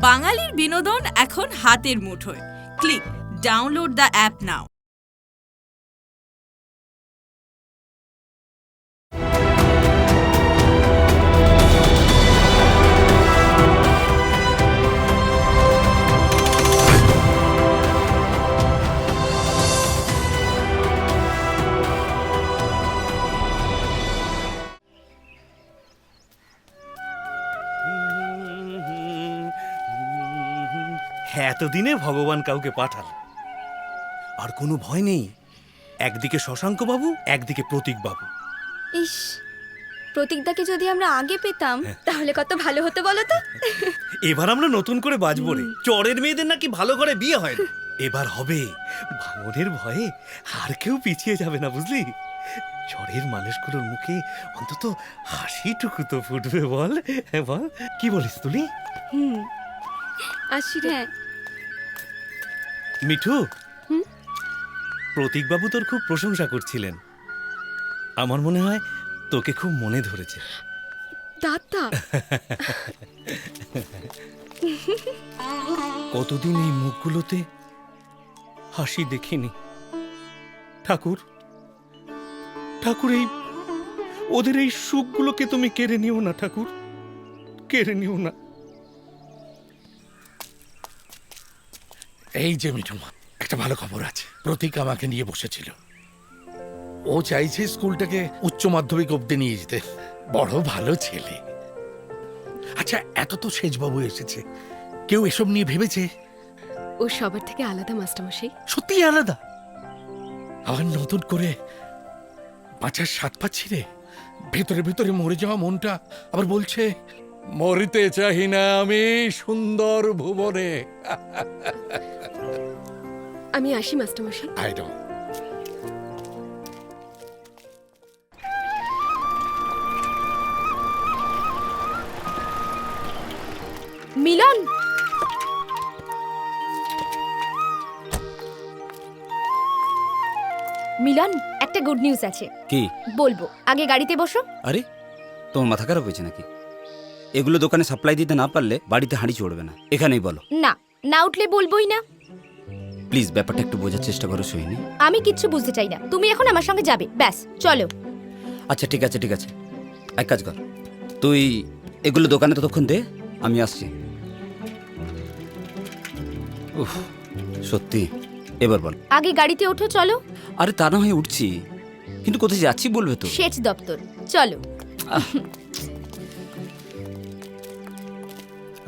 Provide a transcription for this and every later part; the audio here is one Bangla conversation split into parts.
বাঙালির বিনোদন এখন হাতের মুঠোয়। ক্লিক ডাউনলোড দ্য অ্যাপ নাও। এতদিনে ভগবান কাউকে পাঠাল, আর কোনো ভয় নেই। একদিকে শশাঙ্ক বাবু, একদিকে প্রতীক বাবু। ইস, প্রতীকদাকে যদি আমরা আগে পেতাম তাহলে কত ভালো হতো বলো তো। এবার আমরা নতুন করে বাজবো রে। চরের মেয়েদের নাকি ভালো ঘরে বিয়ে হয় না, এবার হবে। ভাঙনের ভয়ে আর কেউ পিছিয়ে যাবে না, বুঝলি? চরের মানুষগুলোর মুখে অন্তত হাসিটুকু তো ফুটবে। বল বল, কি বলিস তুলি? আসি রে। মিঠু, প্রতীক বাবু তোর খুব প্রশংসা করছিলেন। আমার মনে হয় তোকে খুব মনে ধরেছে। দাদা, কতদিন এই মুখগুলোতে হাসি দেখিনি। ঠাকুর ঠাকুর, এই ওদের এই সুখগুলোকে তুমি কেড়ে নিও না ঠাকুর, কেড়ে নিও না। এই যে মিঠুমা, একটা ভালো খবর আছে। প্রতীক আমাকে নিয়ে বসেছিল। ও চাইছে স্কুলটাকে উচ্চ মাধ্যমিক অব্দি নিয়ে যেতে। বড় ভালো ছেলে। আচ্ছা, এত তো সেজবাবু এসেছে, কেউ এসব নিয়ে ভেবেছে? ও সবার থেকে আলাদা মাস্টারমশাই। সত্যি আলাদা। আবার নতুন করে বাঁচার স্বাদ পাচ্ছি রে। ভেতরে ভেতরে মরে যাওয়া মনটা আবার বলছে, মরিতে চাহি না আমি সুন্দর ভুবনে। আমি আসি মাস্টারমশাই। I don't. মিলন, মিলন, একটা গুড নিউজ আছে। কি বলবো, আগে গাড়িতে বসো। আরে তোমার মাথা খারাপ হয়েছে নাকি? এগুলো দোকানে সাপ্লাই দিতে না পারলে বাড়িতে হাঁড়ি চড়বে না। এখানেই বলো। না, না উঠলে বলবোই না। প্লিজ ব্যাপারটা একটু বোঝার চেষ্টা করো সোহিনী। আমি কিচ্ছু বুঝতে চাই না, তুমি এখন আমার সঙ্গে যাবে, ব্যাস। চলো। আচ্ছা ঠিক আছে ঠিক আছে, এক কাজ কর, তুই এগুলো দোকানে ততক্ষণ দে, আমি আসছি। উফ, সত্যি। এবার বল। আগে গাড়িতে ওঠো, চলো। আরে তা না হয় উঠছি, কিন্তু কোথায় যাচ্ছি বলবে তো? সেচ দপ্তর, চলো।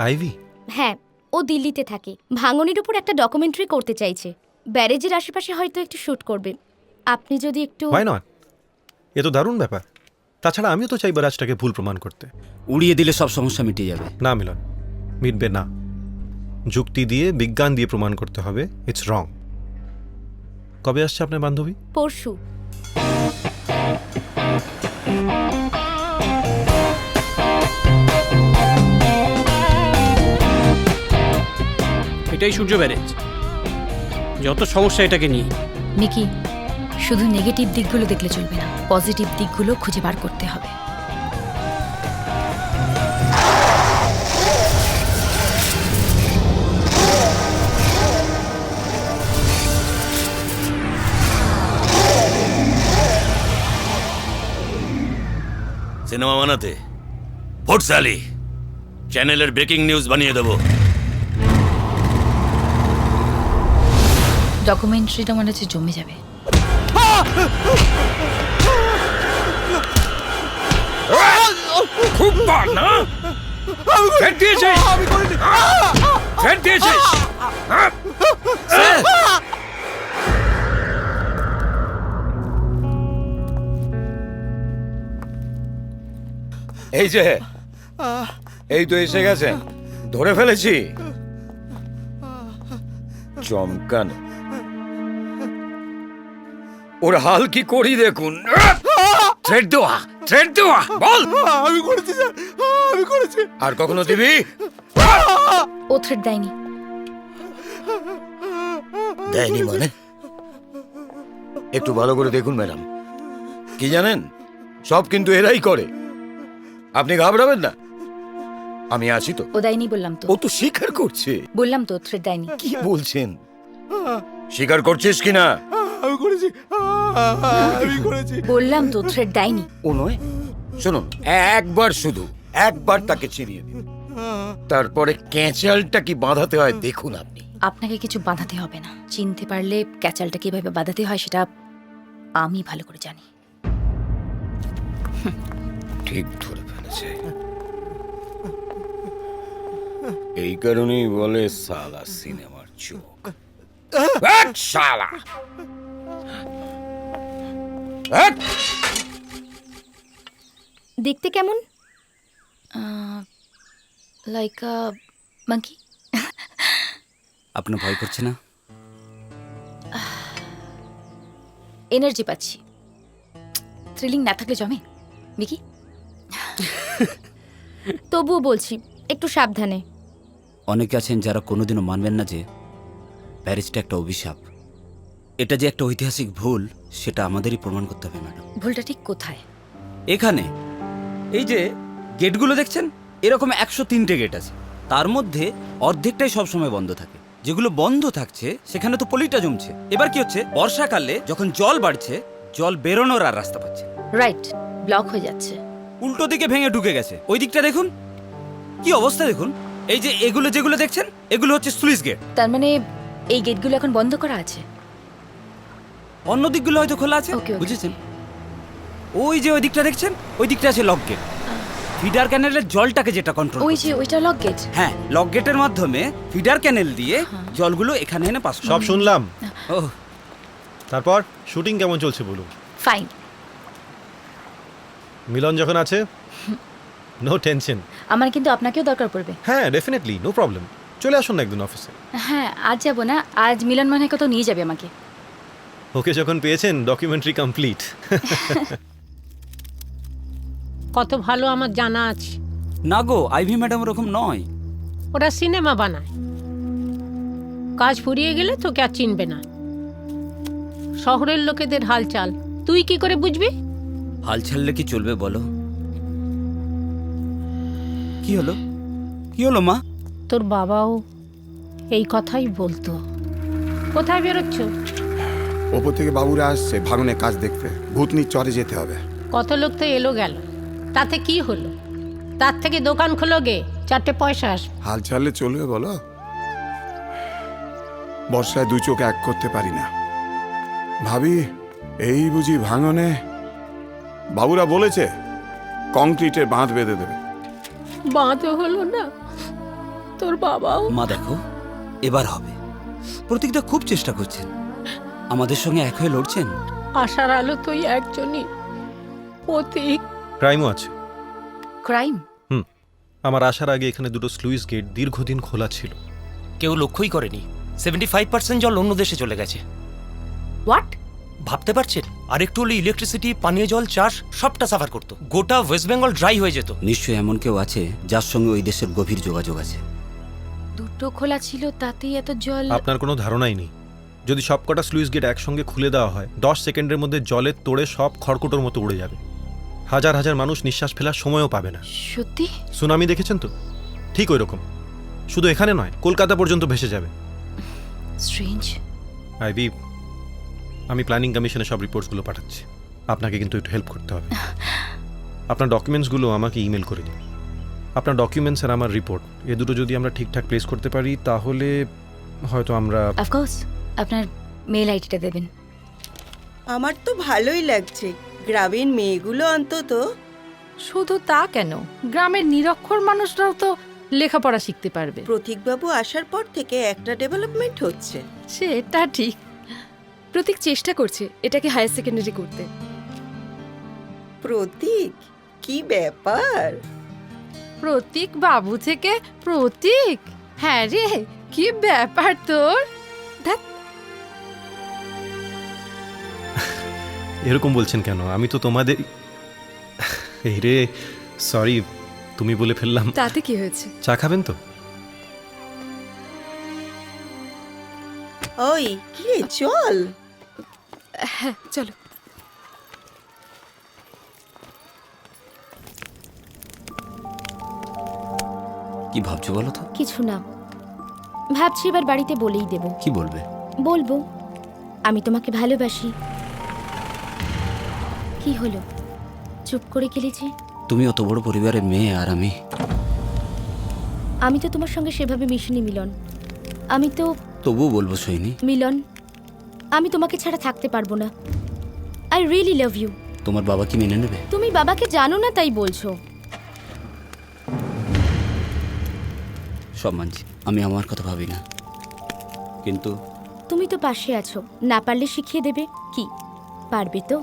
আইভি? হ্যাঁ, ও দিল্লিতে থাকে। ভাঙনের উপর একটা ডকুমেন্টারি করতে চাইছে। ব্যারেজের আশেপাশে হয়তো একটু শুট করবে। আপনি যদি একটু। Why not? এ তো দারুণ ব্যাপার। তাছাড়া আমিও তো চাই রাজটাকে ভুল প্রমাণ করতে। উড়িয়ে দিলে সব সমস্যা মিটে যাবে। না মিলন, মিটবে না। যুক্তি দিয়ে, বিজ্ঞান দিয়ে প্রমাণ করতে হবে। It's wrong. কবে আসছে আপনার বান্ধবী? পরশু। এটাই সূর্য ব্যারেজ। যত সমস্যা এটাকে নিয়ে। মিকি, শুধু নেগেটিভ দিকগুলো দেখলে চলবে না, পজিটিভ দিকগুলো খুঁজে বার করতে হবে। সিনেমা বানাতে ভোটশালী চ্যানেলের ব্রেকিং নিউজ বানিয়ে দেবো। ডকুমেন্টারিটা মনে হচ্ছে জমে যাবে। খুব বার না? ফেট দিয়েছিস? ফেট দিয়েছিস? এই যে, এই তো এসে গেছেন, ধরে ফেলেছি। চমকান, ওর হাল কি করি দেখুন। থ্রেড দেওয়া, থ্রেড দেওয়া। বল। আমি করেছি স্যার, আমি করেছি। আর কখনো দিবি? ও থ্রেট দেয়নি। দেয়নি মানে? একটু ভালো করে দেখুন ম্যাডাম, কি জানেন, সব কিন্তু এরাই করে। আপনি ঘাবড়াবেন না, আমি আছি তো। ও দেয়নি বললাম তো। ও তো স্বীকার করছে। বললাম তো থ্রেড দেয়নি। কি বলছেন? স্বীকার করছিস কিনা? বললাম তো থ্রেড দেয়নি। ও নয়, শুনুন, একবার তাকে চিনিয়ে দিন, তারপরে ক্যাঁচালটা কি বাঁধাতে হয় দেখুন আপনি। আপনাকে কিছু বাঁধাতে হবে না। চিনতে পারলে ক্যাচালটা কিভাবে বাঁধাতে হয় সেটা আমি ভালো করে জানি। ঠিক ধরে ফেলেছে। এই কারণেই বলে সালা সিনেমার চোখ। শালা দেখতে কেমন? Like monkey. আপনার ভয় করছে না? এনার্জি পাচ্ছি। থ্রিলিং না থাকলে জমে মিকি। তবুও বলছি একটু সাবধানে। অনেকে আছেন যারা কোনোদিনও মানবেন না যে প্যারিসটা একটা অভিশাপ। এটা যে একটা ঐতিহাসিক ভুল সেটা আমাদেরই প্রমাণ করতে হবে ম্যাডাম। ভুলটা ঠিক কোথায়? এখানে এই যে গেটগুলো দেখছেন, এরকম 103টে গেট আছে। তার মধ্যে অর্ধেকটাই সবসময় বন্ধ থাকে। যেগুলো বন্ধ থাকছে সেখানে তো পলিটা জমছে। এবার কি হচ্ছে, বর্ষাকালে যখন জল বাড়ছে, জল বেরোনোর আর রাস্তা পাচ্ছে। রাইট, ব্লক হয়ে যাচ্ছে। উল্টো দিকে ভেঙে ঢুকে গেছে। ওই দিকটা দেখুন কি অবস্থা দেখুন। এই যে এগুলো যেগুলো দেখছেন, এগুলো হচ্ছে স্লুইস গেট। তার মানে এই গেটগুলো এখন বন্ধ করা আছে। অন্য দিকগুলো হয়তো খোলা আছে, Okay, okay. বুঝেছেন? ওই যে ওই দিকটা দেখছেন, ওই দিকটা আছে লক গেট। ফিডার ক্যানেলের জলটাকে যেটা কন্ট্রোল ওই যে ওইটা লক গেট। হ্যাঁ, লক গেটের মাধ্যমে ফিডার ক্যানেল দিয়ে জলগুলো এখানে এনে পাস সব শুনলাম। ও তারপর শুটিং কেমন চলছে বলুন? ফাইন। মিলন যখন আছে, নো টেনশন। আমার কিন্তু আপনাকেও দরকার পড়বে। হ্যাঁ, ডেফিনেটলি, নো প্রবলেম। চলে আসুন না একদিন অফিসে। হ্যাঁ, আজ যাব না, আজ মিলন মনে হয় কোথাও নিয়ে যাবে আমাকে। ওকে যখন পেয়েছেন, ডকুমেন্টারি কমপ্লিট। কত ভালো আমার জানা আছে। না গো, আইভি ম্যাডাম ওরকম নয়। ওরা সিনেমা বানায়। কাজ ফুরিয়ে গেলে তোকে আর চিনবে না। শহরের লোকেদের হালচাল তুই কি করে বুঝবি? হাল ছাড়লে কি চলবে বলো? কি হলো, কি হলো মা? তোর বাবাও এই কথাই বলতো। কোথায় বেরোচ্ছ? ওপর থেকে বাবুরা আসছে ভাঙনে কাজ দেখতে। ভূতনির চরে যেতে হবে। কত লোক তো এলো গেল, তাতে কি হলো? তার থেকে দোকান খোলো গে, 4টে পয়সা আসবে। হাল ছাড়লে চলবে বলো? বর্ষায় দুই চোখ এক করতে পারি না। ভাবি, এই বুঝি ভাঙনে বাবুরা বলেছে কংক্রিটের বাঁধ বেঁধে দেবে। বাঁধও হলো না, তোর বাবাও। মা দেখো, এবার হবে। প্রতীকটা খুব চেষ্টা করছেন, আমাদের সঙ্গে এক হয়ে লড়ছেন। আশার আলো তুই একজনই। প্রতীক। ক্রাইমও আছে। ক্রাইম? আমার আসার আগে এখানে দুটো স্লুইস গেট দীর্ঘদিন খোলা ছিল। কেউ লক্ষ্যই করেনি। 75% জল অন্য দেশে চলে গেছে। হোয়াট? ভাবতে পারছেন? আর একটু হলে ইলেকট্রিসিটি, পানীয় জল, চাষ সবটা সাফার করতো। গোটা ওয়েস্ট বেঙ্গল ড্রাই হয়ে যেত। নিশ্চয়ই এমন কেউ আছে যার সঙ্গে ওই দেশের গভীর যোগাযোগ আছে। দুটো খোলা ছিল, তাতেই এত জল? আপনার কোনো ধারণাই নেই। যদি সবকটা স্লুইস গেট একসঙ্গে খুলে দেওয়া হয়, 10 সেকেন্ডের মধ্যে জলের তোড়ে সব খড়কুটোর মতো উড়ে যাবে। হাজার হাজার মানুষ নিঃশ্বাস ফেলার সময়ও পাবে না। সত্যি? সুনামি দেখেছেন তো? ঠিক ওই রকম। শুধু এখানে নয়, কলকাতা পর্যন্ত ভেসে যাবে। স্ট্রেঞ্জ। আইবি, আমি প্ল্যানিং কমিশনে সব রিপোর্টসগুলো পাঠাচ্ছি। আপনাকে কিন্তু একটু হেল্প করতে হবে। আপনার ডকুমেন্টসগুলো আমাকে ইমেল করে দিন। আপনার ডকুমেন্টস আর আমার রিপোর্ট, এ দুটো যদি আমরা ঠিকঠাক প্লেস করতে পারি তাহলে হয়তো আমরা। অফকোর্স, আপনার মেল আইডিটা দেবেন। আমার তো ভালোই লাগছে, গ্রামের মেয়েগুলো অন্তত। শুধু তা কেন, গ্রামের নিরক্ষর মানুষরাও তো লেখাপড়া শিখতে পারবে। প্রতীকবাবু আসার পর থেকে একটা ডেভেলপমেন্ট হচ্ছে। সেটা ঠিক। প্রতীক চেষ্টা করছে এটাকে হায়ার সেকেন্ডারি করতে। প্রতীক, কি ব্যাপার? প্রতীক বাবু থেকে প্রতীক? হ্যাঁ রে, কি ব্যাপার তোর? এরকম বলছেন কেন? আমি তো তোমাদের। এই রে, সরি, তুমি বলে ফেললাম। তাতে কি হয়েছে? চা খাবেন তো? ওই কি রে, চল। হ্যাঁ চলো। কি ভাবছো বলো তো? কিছু না, ভাবছি এবার বাড়িতে বলেই দেব। কি বলবে? বলবো আমি তোমাকে ভালোবাসি। কি হলো, চুপ করে গেলে যে? তুমি অত বড় পরিবারের মেয়ে আর আমি তো তোমার সঙ্গে সেভাবে মিশিনি মিলন। আমি তো তবুও বলবো সৈনী। মিলন, আমি তোমাকে ছাড়া থাকতে পারবো না। I really love you. তোমার বাবা কি মেনে নেবে? তুমি বাবাকে জানো না তাই বলছো। সব মানছি, আমি আমার কথা ভাবি না, কিন্তু তুমি তো পাশে আছো, না পারলে শিখিয়ে দেবে। কি পারবে তো?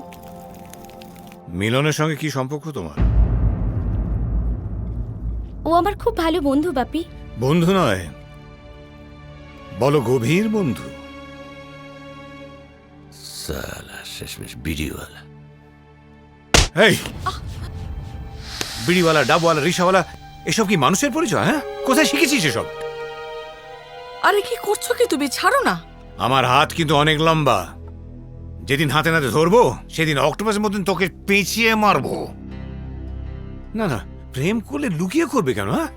মিলনের সঙ্গে কি সম্পর্ক তোমার? ও আমার খুব ভালো বন্ধু বাপি। বন্ধু নয়, বলো গভীর বন্ধু। সালা শেষমেশ বিড়িওয়ালা। এই বিড়িওয়ালা, ডাবওয়ালা, রিক্সাওয়ালা, এসব কি মানুষের পরিচয়? হ্যাঁ, কোথায় শিখেছিস এসব? আরে কি করছো কি তুমি? ছাড়ো না। আমার হাত কিন্তু অনেক লম্বা। যেদিন হাতে নাতে ধরবো সেদিন অক্টোপাসের মতন তোকে পেঁচিয়ে মারবো। না না, প্রেম করলে লুকিয়ে করবে কেন? হ্যাঁ,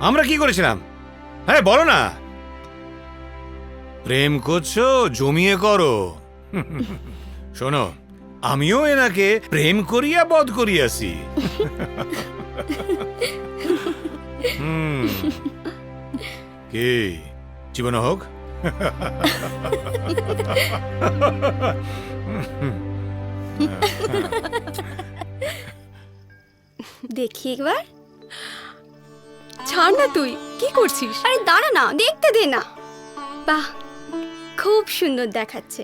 আমরা কি করেছিলাম? হ্যাঁ বলো না। প্রেম করছো, জমিয়ে করো। শোনো, আমিও এনাকে প্রেম করিয়া বধ করিয়াছি। কি জীবন হোক। দেখি একবার। ছাড় না, তুই কি করছিস? আরে দাঁড়া না, দেখতে দে না। বাহ, খুব সুন্দর দেখাচ্ছে।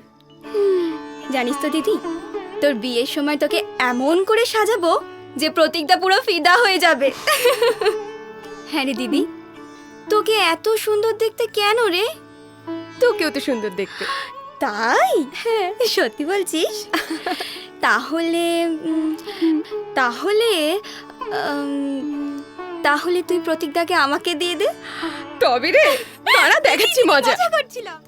জানিস তো দিদি, তোর বিয়ের সময় তোকে এমন করে সাজাবো যে প্রতীকটা পুরো ফিদা হয়ে যাবে। হ্যাঁ রে দিদি, তোকে এত সুন্দর দেখতে কেন রে? তোকেও তো সুন্দর দেখতে। তাই? হ্যাঁ, সত্যি বলছিস? তাহলে তাহলে তাহলে তুই প্রতীকদাকে আমাকে দিয়ে দে। তবে রে, তারা দেখাচ্ছি মজা করছিলাম।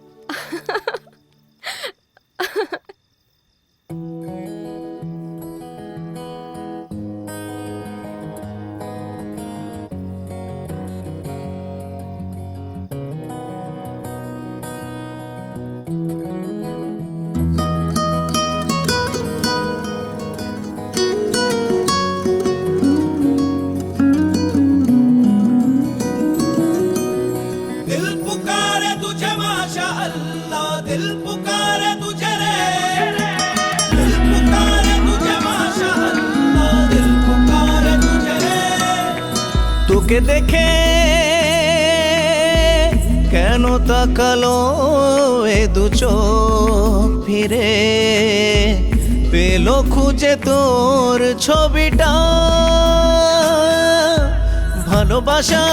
তোকে দেখে কেন তাকালো এ দু চোখ ফিরে, পেলো খুঁজে তোর ছবিটা। ভালোবাসা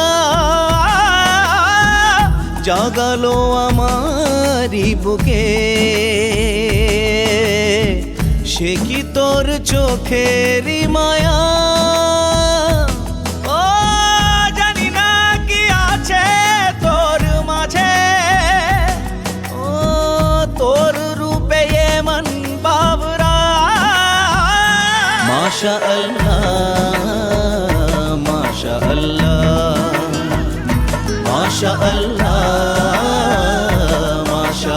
জাগালো আমারি বুকে, সে কি তোর চোখেরই মায়া? माशा अल्लाह, माशा अल्लाह, माशा अल्लाह, माशा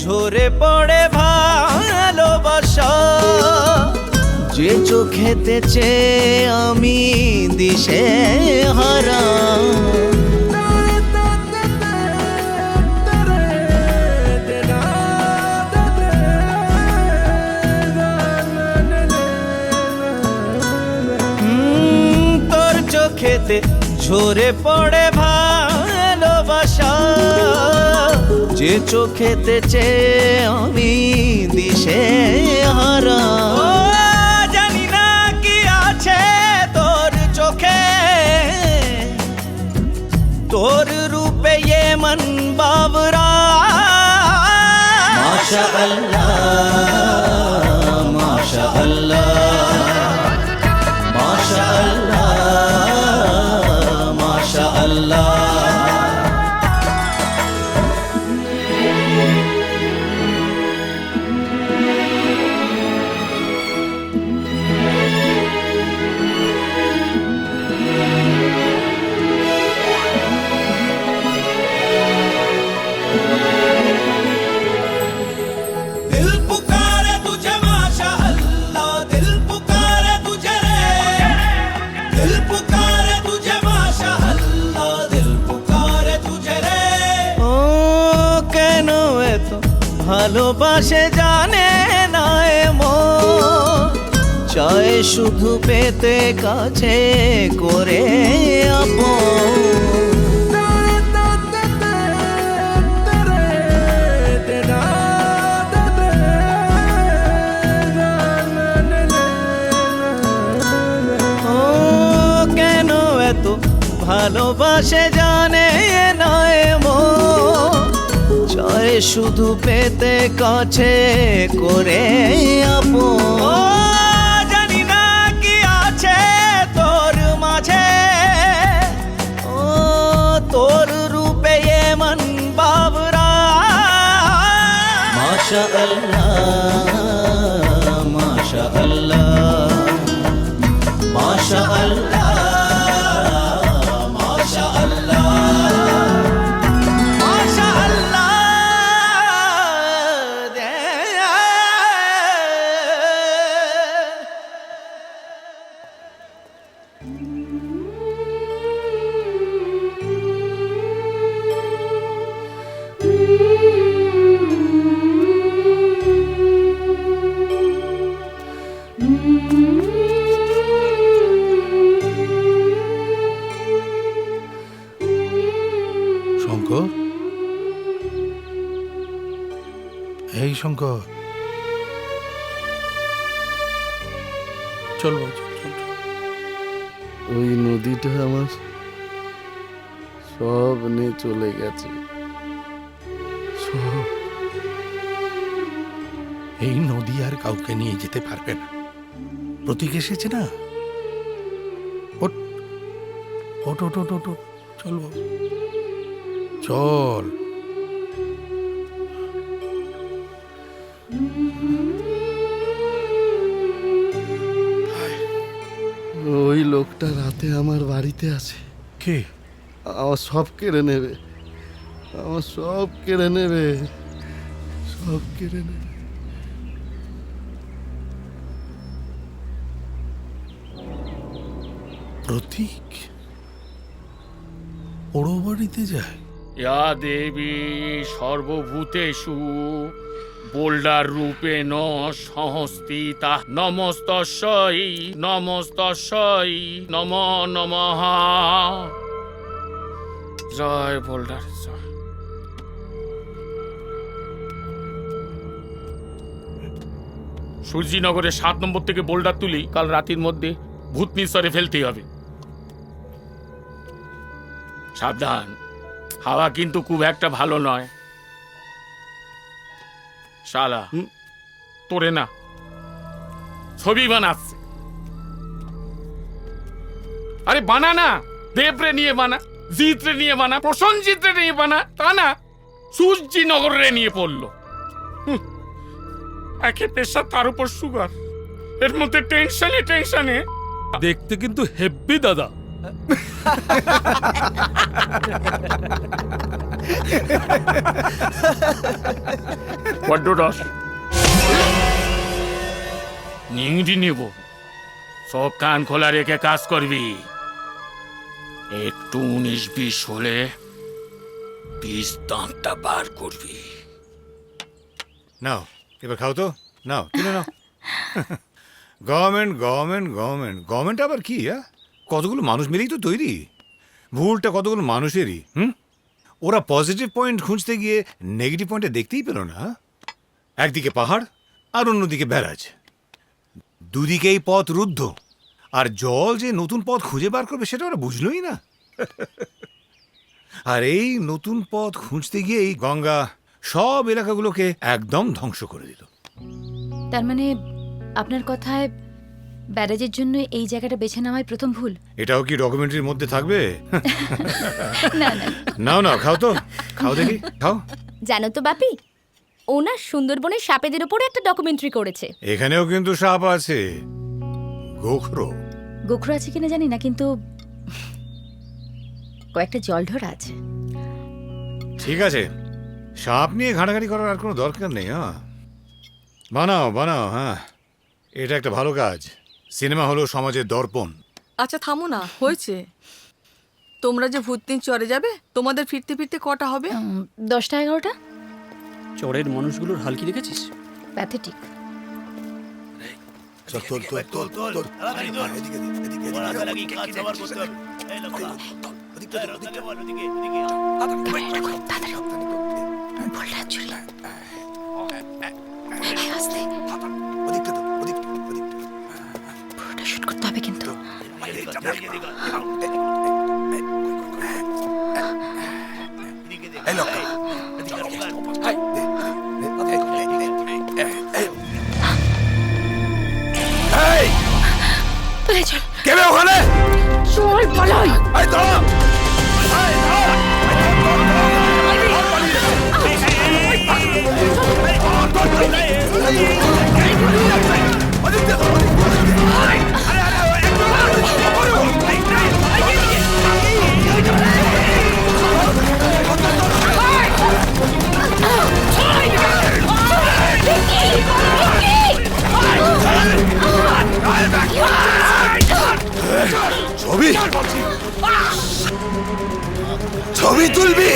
ঝরে পড়ে ভালোবাসা, যে চোখেতে চেয়ে আমি দিশে হারা। তোর চোখেতে ঝরে পড়ে ভালোবাসা, যে চোখেতে চেয়ে আমি দিশে হারা। জানি না কি আছে তোর চোখে, তোর রূপে ये मन बावरा। माशा अल्लाह, माशा अल्लाह, दिल पुकारे तुझे माशा अल्लाह दिल पुकारे तुझे रे ও কেন এত ভালোবাসে জানে না এ মন চায় শুধু পেতে কাছে করে আপন ও কেন এত ভালোবাসে জানে না এ মন চায় শুধু পেতে কাছে করে আপন ও জানি না কি আছে তোর মাঝে ও তোর রূপে এমন বাবরা মাশা আল্লাহ মাশা আল্লাহ মাশা আল্লাহ মাশা আল্লাহ মাশা আল্লাহ শঙ্কর, এই শঙ্কর, চল বাবু, চল, চল। ওই নদীটা আমার সব নিয়ে চলে গেছে, সব। এই নদী আর কাউকে নিয়ে যেতে পারবে না। প্রতীক এসেছে না, ওঠ ওঠ ওঠ ওঠ, ওঠ, ওঠ। চল বাবু, চল। ওই লোকটা রাতে আমার বাড়িতে আছে। কে? আমার সব কেড়ে নেবে, আমার সব কেড়ে নেবে, সব কেড়ে নেবে। প্রতীক ওড়ো বাড়িতে যায়? ইয়া দেবী সর্বভূতেষু বোল্ডার রূপেণ সংস্থিতা নমস্তস্যৈ নমস্তস্যৈ নমো নমঃ। জয় বোল্ডার জয়। সূর্যিনগরে 7 নম্বর থেকে বোল্ডার তুলি কাল রাতের মধ্যে ভূতনিশ্বরে ফেলতেই হবে। সাবধান, হাওয়া কিন্তু খুব একটা ভালো নয়। শালা তোরে না ছবি বানাচ্ছে। আরে বানা না, দেবরে নিয়ে বানা, জিতরে নিয়ে বানা, প্রসঞ্জিতরে নিয়ে বানা, তা না সূর্যিনগরে নিয়ে পড়লো। একে পেশা, তার উপর সুগার, এর মধ্যে টেনশনে টেনশনে। দেখতে কিন্তু হেব্বি দাদা। বড্ড রস নিংড়ি নেব, সব কান খোলা রেখে কাজ করবি। একটু 19-20 হলে 20 দাঁতটা বার করবি। নাও এবার খাও তো, নাও কিনে নাও। গভর্নমেন্ট গভর্নমেন্ট গভর্নমেন্ট গভর্নমেন্ট আবার কি? কতগুলো মানুষ মিলেই তো তৈরি। ভুলটা কতগুলো মানুষেরই। ওরা পজিটিভ পয়েন্ট খুঁজতে গিয়ে নেগেটিভ পয়েন্টে দেখতেই পেল না। একদিকে পাহাড় আর অন্যদিকে ব্যারাজ, দুদিকেই পথ রুদ্ধ, আর জল যে নতুন পথ খুঁজে বার করবে সেটা ওরা বুঝলোই না। আর এই নতুন পথ খুঁজতে গিয়ে এই গঙ্গা সব এলাকাগুলোকে একদম ধ্বংস করে দিল। তার মানে আপনার কথায় ব্যারেজের জন্য এই জায়গাটা বেছে নেওয়াই প্রথম ভুল? এটাও কি ডকুমেন্টারির মধ্যে থাকবে? না না, নাও নাও খাও তো, খাও দেখি, খাও। জানো তো বাপি, ওনার সুন্দরবনের সাপেদের উপরে একটা ডকুমেন্টারি করেছে। এখানেও কিন্তু সাপ আছে, গোখরো। গোখরো আছে কিনা জানি না, কিন্তু কয়েকটা জলঢোড়া আছে। ঠিক আছে, সাপ নিয়ে ঘাটাঘাটি করার আর কোনো দরকার নেই। বানাও বানাও। এটা একটা ভালো কাজ। সিনেমা হলো সমাজের দর্পণ, আচ্ছা থামো না, হয়েছে। তোমরা যে ভূতনি চরে যাবে, তোমাদের ফিরতে ফিরতে কটা হবে? 10টা 11টা। চরের মানুষগুলোর হাল কি দেখেছিস? প্যাথেটিক। পুরোটা শুট করতে হবে কিন্তু। চল কেবে ওখানে চল পালাই। ছবি ছবি তুলবি?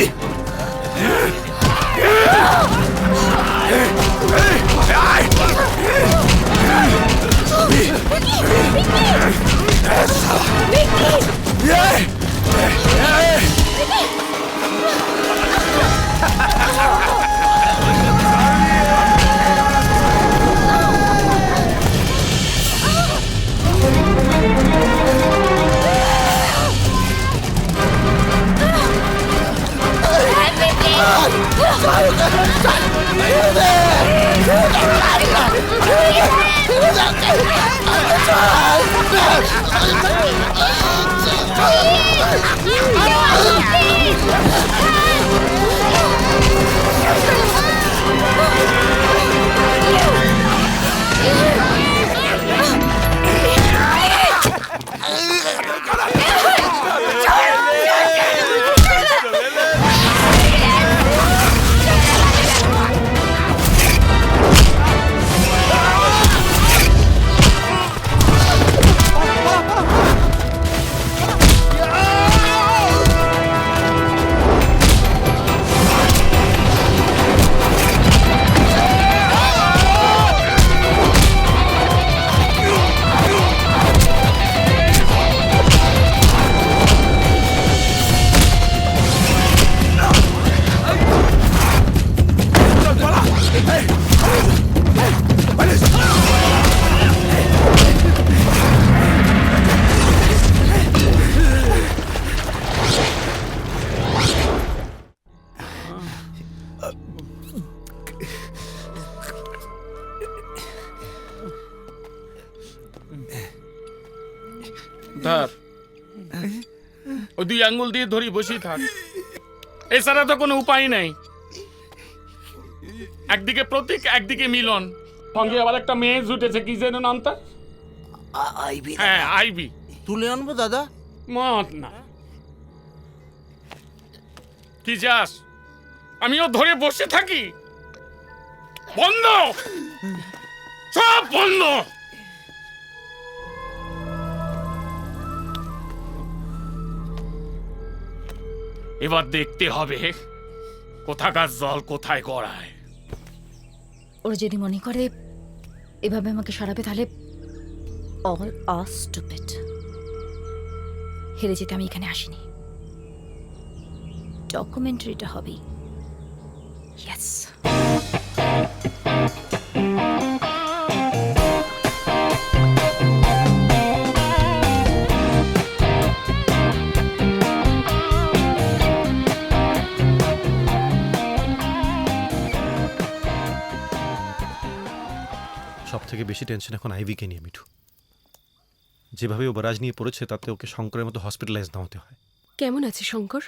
ধর, ওই 2 আঙ্গুল দিয়ে ধরি বসেই থাক, এছাড়া তো কোনো উপায় নাই। একদিকে প্রতীক, একদিকে মিলন, সঙ্গে আবার একটা মেয়ে জুটেছে, কি যেন নামটা? আইবি। হ্যাঁ আইবি। তুলে আনবো দাদা? মত না, কি যাস? আমিও ধরে বসে থাকি? বন্ধ, সব বন্ধ। এবার দেখতে হবে কোথাকার জল কোথায় গড়ায়। ওরা যদি মনে করে এভাবে আমাকে সরাবে, তাহলে অল আর স্টুপিড। হেরে যেতে আমি এখানে আসিনি, ডকুমেন্টারিটা হবেই। ইয়েস। সব থেকে বেশি টেনশন এখন আইভিকে নিয়ে মিঠু। যেভাবে ও বারাজ নিয়ে পড়েছে তাতে ওকে শঙ্করের মতো হসপিটালাইজ না হতে হয়। কেমন আছে শঙ্কর?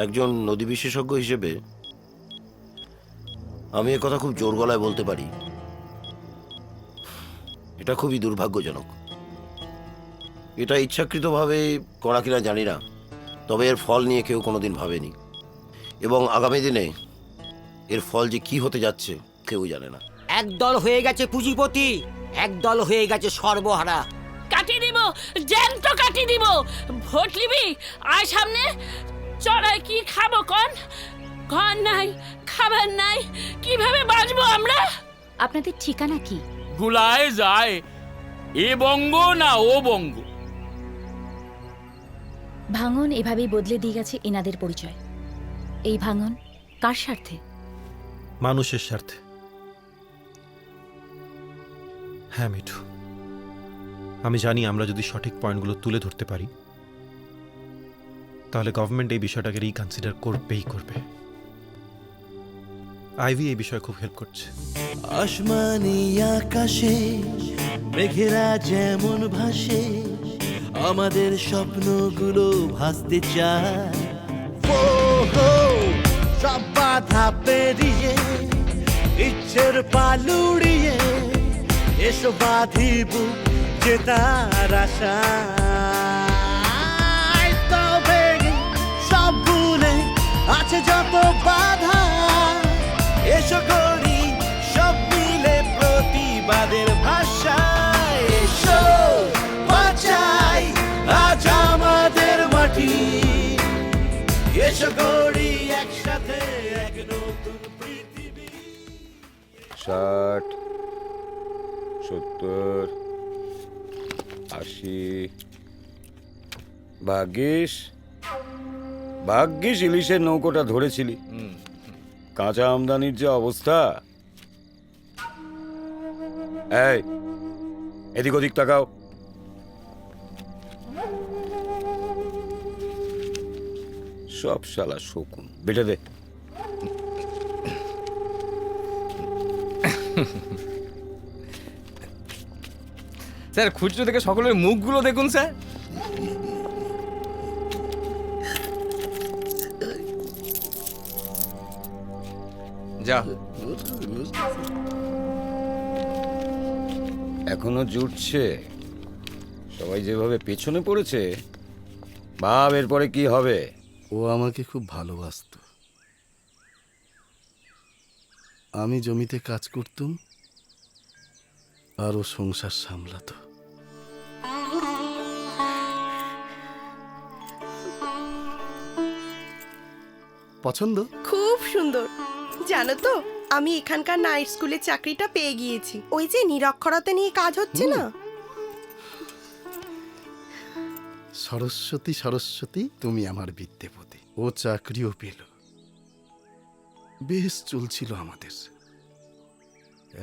একজন নদী বিশেষজ্ঞ হিসেবে আমি এ কথা খুব জোর গলায় বলতে পারি, এটা খুবই দুর্ভাগ্যজনক। এটা ইচ্ছাকৃতভাবে করা কিনা জানি না, তবে এর ফল নিয়ে কেউ কোনোদিন ভাবেনি, এবং আগামী দিনে এর ফল যে কি হতে যাচ্ছে কেউ জানে না। একদল হয়ে গেছে পুঁজিপতি, একদল হয়ে গেছে সর্বহারা। কাটিয়ে দিব, জ্যান্ত কাটিয়ে দিব। ভোট নিবি? আয় সামনে। চড়াই কি খাবো কন? ঘর নাই, খাবার নাই, কিভাবে বাঁচবো আমরা? আপনাদের ঠিকানা কি? গুলায় যায় এ বঙ্গ না ও বঙ্গ। ভাঙন এভাবেই বদলে দিয়ে গেছে এনাদের পরিচয়। এই ভাঙন কার স্বার্থে? মানুষের স্বার্থে। হ্যাঁ মিঠু, আমি জানি আমরা যদি সঠিক পয়েন্টগুলো তুলে ধরতে পারি তাহলে গভর্নমেন্ট এই বিষয়টাকে রিকনসিডার করবেই করবে। আইভি এই বিষয়ে খুব হেল্প করছে। আসমানি আকাশে মেঘেরা যেমন ভাসে, আমাদের স্বপ্নগুলো ভাসতে চায়। ও হো, সব বাধা পেরিয়ে ইচ্ছের পালুড়িয়ে এসো বাঁধিব জেতার আশায়। তবে সব ভুলে আছে যত বাধা, এসো করি সব মিলে প্রতিবাদের ভাষায়। এসো বাঁচাই আজ আমাদের মাটি, এসো করি একসাথে এক নতুন পৃথিবী। 60, 70, 80। ভাগ্যিস ইলিশের নৌকোটা ধরেছিলি। কাঁচা আমদানির যে অবস্থা। এই এদিক ওদিক তাকাও। সব শালা শকুন। বেটে দে। স্যার খুচরো থেকে সকলের মুখগুলো দেখুন স্যার। যা। এখনো জুটছে। সবাই যেভাবে পেছনে পড়েছে, ভাব এরপরে কি হবে। ও আমাকে খুব ভালোবাসত। আমি জমিতে কাজ করতুম আর ও সংসার সামলাতো। পছন্দ? খুব সুন্দর। জানো তো, আমি এখানকার নাইট স্কুলে চাকরিটা পেয়ে গিয়েছি। ওই যে নিরক্ষরতা নিয়ে কাজ হচ্ছে না। সরস্বতী সরস্বতী তুমি আমার বিদ্যাপতি। ও চাকরিও পেল, বেশ চলছিল আমাদের।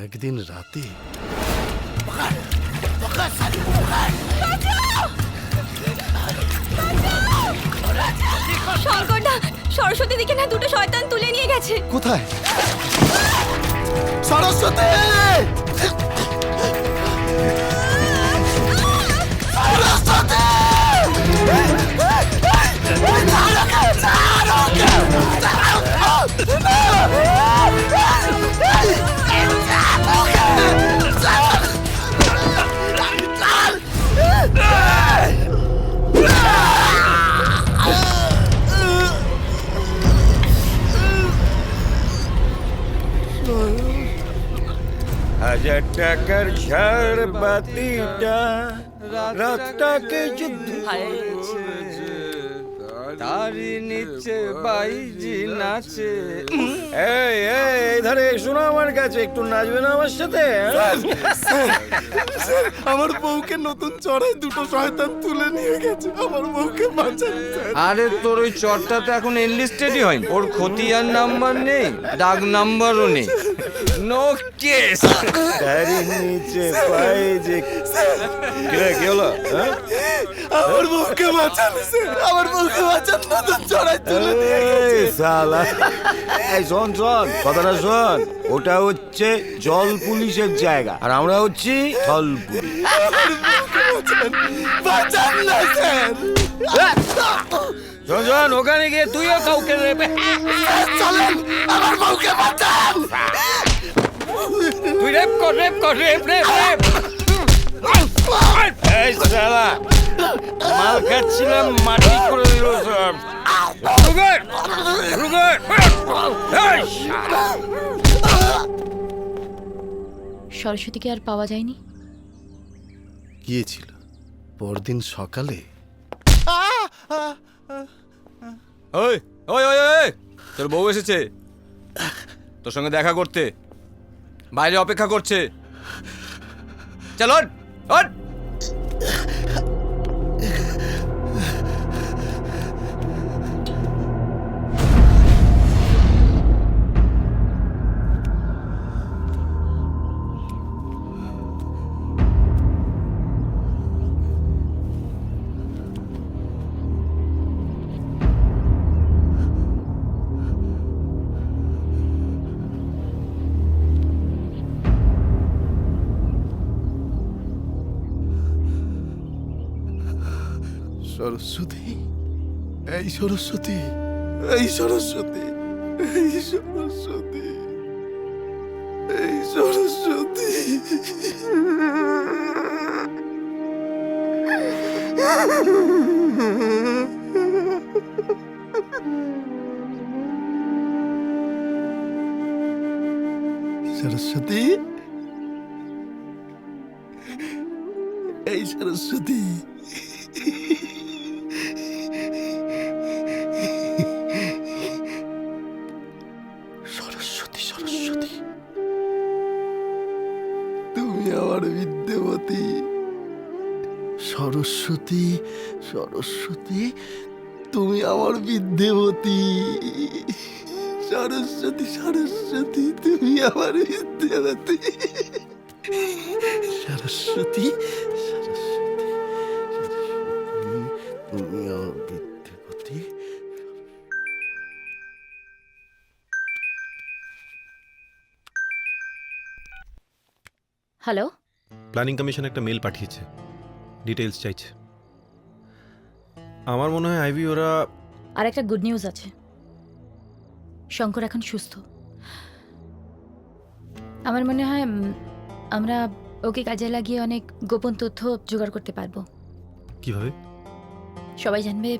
একদিন রাতে শঙ্করদা, সরস্বতী দিকে না দুটো শয়তান তুলে নিয়ে গেছে। কোথায়? সরস্বতী! হাজার টাকার ঝাড় বাতিটা রাতটাকে যুদ্ধ তারি নিচে বাইজি নাচে। এই এই ধারে শোনো আমার কাছে, একটু নাচবে না আমার সাথে? আমার বউকে নতুন চড়াই দুটো শয়তান তুলে নিয়ে গেছে। আমার বউকে বাঁচান। আরে তোর ওই চরটা তো এখন এনলিস্টেডই হয়নি। ওর খতিয়ান নাম্বার নেই, ডাক নাম্বারও নেই। No case. তারি নিচে বাইজি। কি হলো? আমার বউকে বাঁচান, আমার বউকে বাঁচান, নতুন চড়াই তুলে নিয়ে গেছে। শালা এই শোন শোন, কথাটা শোন। ওটা হচ্ছে জল পুলিশের জায়গা, আর আমরা হচ্ছি থল পুলিশ। বাঁচান না স্যার। শোন ওখানে গিয়ে তুইও কাউকে রেপে চলেন আমার বউকে বাঁচান। তুই রেপ কর রেপ এই শালা মাল খাচ্ছিলাম মাটি করে দিল সব। এই শালা। সরস্বতীকে আর পাওয়া যায়নি? গিয়েছিল পরদিন সকালে। ওই ওই ওই ওই তোর বউ এসেছে তোর সঙ্গে দেখা করতে, বাইরে অপেক্ষা করছে। চল ওঠ, ওঠ। সরস্বতী, এই সরস্বতী, এই সরস্বতী, এই সরস্বতী, এই সরস্বতী। সরস্বতী, এই সরস্বতী। সরস্বতী, সরস্বতী, তুমি আমার বিদ্যাবতী। সরস্বতী, সরস্বতী, তুমি আমার বিদ্যাবতী। সরস্বতী, সরস্বতী, তুমি আমার বিদ্যাবতী। সরস্বতী, সরস্বতী, তুমি আমার বিদ্যাবতী। হ্যালো, প্ল্যানিং কমিশন একটা মেল পাঠিয়েছে, ডিটেলস চাইছে। আমার মনে হয় আইভি ওরা। আর একটা গুড নিউজ আছে, শঙ্কর এখন সুস্থ। আমার মনে হয় আমরা ওকে কাজে লাগিয়ে অনেক গোপন তথ্য জোগাড় করতে পারবো। কিভাবে? সবাই জানবে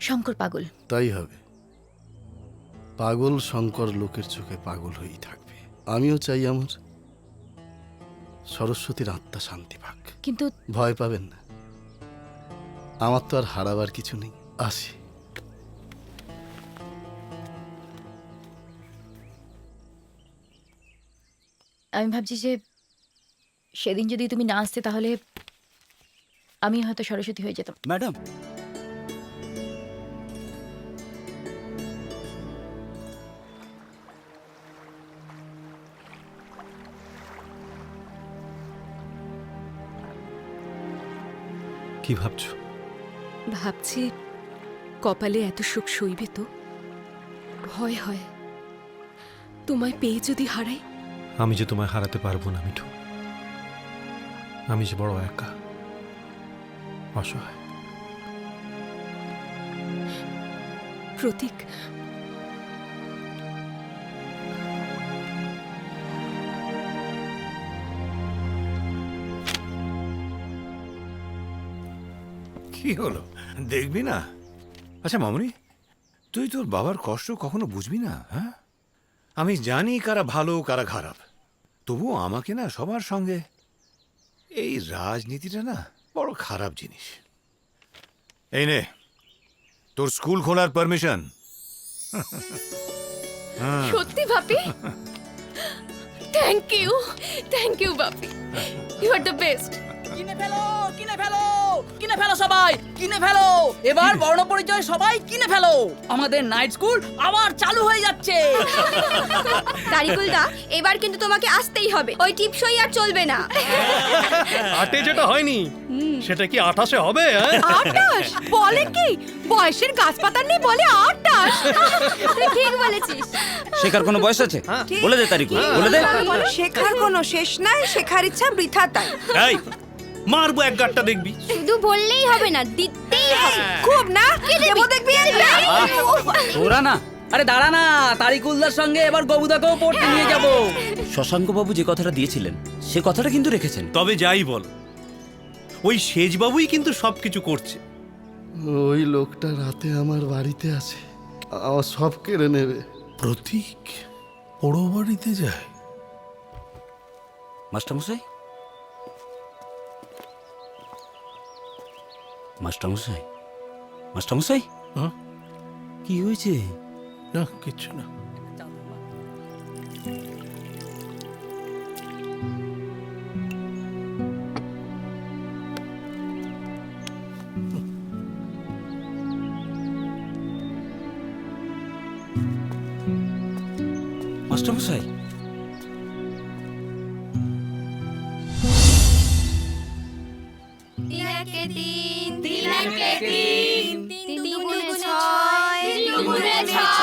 শঙ্কর পাগল। তাই হবে। পাগল শঙ্কর লোকের চোখে পাগল হয়েই থাকবে। আমিও চাই আমার সরস্বতীর আত্মা শান্তি পাক। কিন্তু ভয় পাবেন না, আমার তো আর হারাবার কিছু নেই। আসি। আমি ভাবছি যে সেদিন যদি তুমি না আসতে তাহলে আমি হয়তো সরস্বতী হয়ে যেতাম। ম্যাডাম, কি ভাবছো? ভাবছি কপালে এত সুখ সইবে তো? ভয় হয় তোমায় পেয়ে যদি হারাই। আমি যে তোমায় হারাতে পারবো না মিঠু। আমি যে বড় একা, অসহায়। প্রতীক, কি হলো দেখবি না? আচ্ছা মামুনি, তুই তোর বাবার কষ্ট কখনো বুঝবি না? হ্যাঁ, আমি জানি কারা ভালো কারা খারাপ, তবুও আমাকে না সবার সঙ্গে এই রাজনীতিটা না বড় খারাপ জিনিস। এই নে তোর স্কুল খোলার পারমিশন। সত্যি বাপি? থ্যাংক ইউ বাপি, ইউ আর দ্য বেস্ট। কিনে ফেলো, কিনে ফেলো, কিনে ফেলো সবাই, কিনে ফেলো। এবার বর্ণ পরিচয় সবাই কিনে ফেলো। আমাদের নাইট স্কুল আবার চালু হয়ে যাচ্ছে। দাড়িগুলদা, এবার কিন্তু তোমাকে আসতেই হবে, ওই টিপসই আর চলবে না। আটে যেটা হয়নি সেটা কি 28-এ হবে? 28? বলে কি? বয়সের গাছপাতা নেই বলে 28? তুই ঠিক বলেছিস। শেখার কোনো বয়স আছে? বলে দে তারিখ, বলে দে। শেখার কোনো শেষ নাই, শেখার ইচ্ছা বৃথা তাই। এই মারবো এক গাঁটটা দেখবি। শুধু বললেই হবে না, দিতেই খুব না দেবো দেখবি তোরা না, আরে দাঁড়া না, তারিকুলদার সঙ্গে এবার গবুদাকেও পড়তে নিয়ে যাব। শশাঙ্ক বাবু যে কথাটা দিয়েছিলেন সে কথাটা কিন্তু রেখেছেন। তবে যাই বল, ওই সেজবাবুই কিন্তু সবকিছু করছে। ওই লোকটা রাতে আমার বাড়িতে আছে, আমার সব কেড়ে নেবে। প্রতীক পোড়ো বাড়িতে যায়? মাস্টারমশাই, মাস্টারমশাই, মাস্টারমশাই, কি হয়েছে? না কিছু না। মাস্টারমশাই, তিনাকে তিন, তিনাকে তিন, তিন দুগুণে ছয়, তিন দুগুণে ছয়।